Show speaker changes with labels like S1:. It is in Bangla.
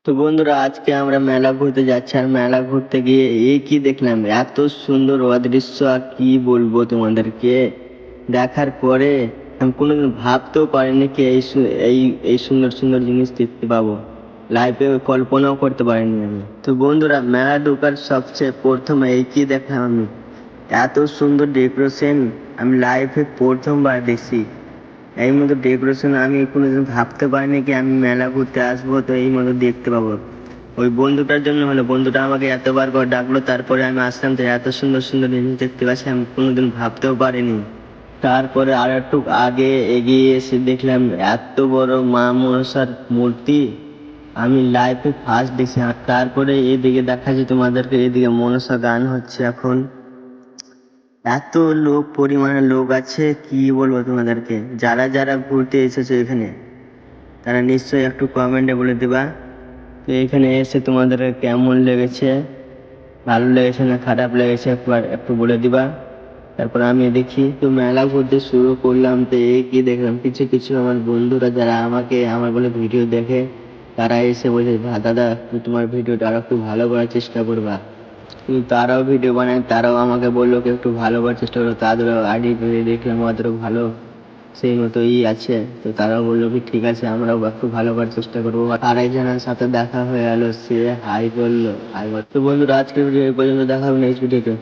S1: তো বন্ধুরা আজকে আমরা মেলা ঘুরতে যাচ্ছি, আর মেলা ঘুরতে গিয়ে কি দেখলাম, এত সুন্দর অদৃশ্য আর কি বলবো তোমাদেরকে। দেখার পরে আমি কোনোদিন ভাবতেও পারিনি কি এই সুন্দর সুন্দর জিনিস দেখতে পাবো। লাইফে কল্পনাও করতে পারিনি আমি। তো বন্ধুরা মেলা ঢোকার সবচেয়ে প্রথমে কি দেখলাম আমি, এত সুন্দর ডেকোরেশন আমি লাইফে প্রথমবার দেখছি। এই মতো ডেকোরেশন আমি কোনোদিন ভাবতে পারিনি কি আমি মেলা ঘুরতে আসবো তো এই মতো দেখতে পাবো। ওই বন্ধুটার জন্য হলো, বন্ধুটা আমাকে এতবার করে ডাকলো, তারপরে আমি আসলাম, তো এত সুন্দর সুন্দর জিনিস দেখতে পাচ্ছি আমি কোনোদিন ভাবতেও পারিনি। তারপরে আর একটু আগে এগিয়ে এসে দেখলাম এত বড় মা মনসার মূর্তি আমি লাইফে ফার্স্ট দেখছি। আর তারপরে এদিকে দেখাচ্ছি তোমাদেরকে, এদিকে মনসা গান হচ্ছে এখন। এত পরিমাণে লোক আছে কি বলবো তোমাদেরকে। যারা যারা ঘুরতে এসেছো এখানে তারা নিশ্চয়ই একটু কমেন্টে বলে দিবা তো এখানে এসে তোমাদের কেমন লেগেছে, ভালো লেগেছে না খারাপ লেগেছে একবার একটু বলে দিবা। তারপর আমি দেখি তো মেলা ঘুরতে শুরু করলাম, তো কি দেখলাম, কিছু কিছু আমার বন্ধুরা যারা আমাকে আমার বলে ভিডিও দেখে তারা এসে বলছে, দাদা তুমি তোমার ভিডিওটা আরো একটু ভালো করার চেষ্টা করবা। কিন্তু তারাও ভিডিও বানায়, তারাও আমাকে বললো কি একটু ভালো করার চেষ্টা করো। তাদেরও আইডি দেখলাম ওদেরও ভালো সেই মতো আছে, তো তারাও বললো কি ঠিক আছে আমরাও একটু ভালো করার চেষ্টা করবো। আর একজনের সাথে দেখা হয়ে গেল, সে হাই বললো। তো বন্ধুরা আজকের ভিডিও এই পর্যন্ত, দেখা হবে নেক্সট ভিডিওতে।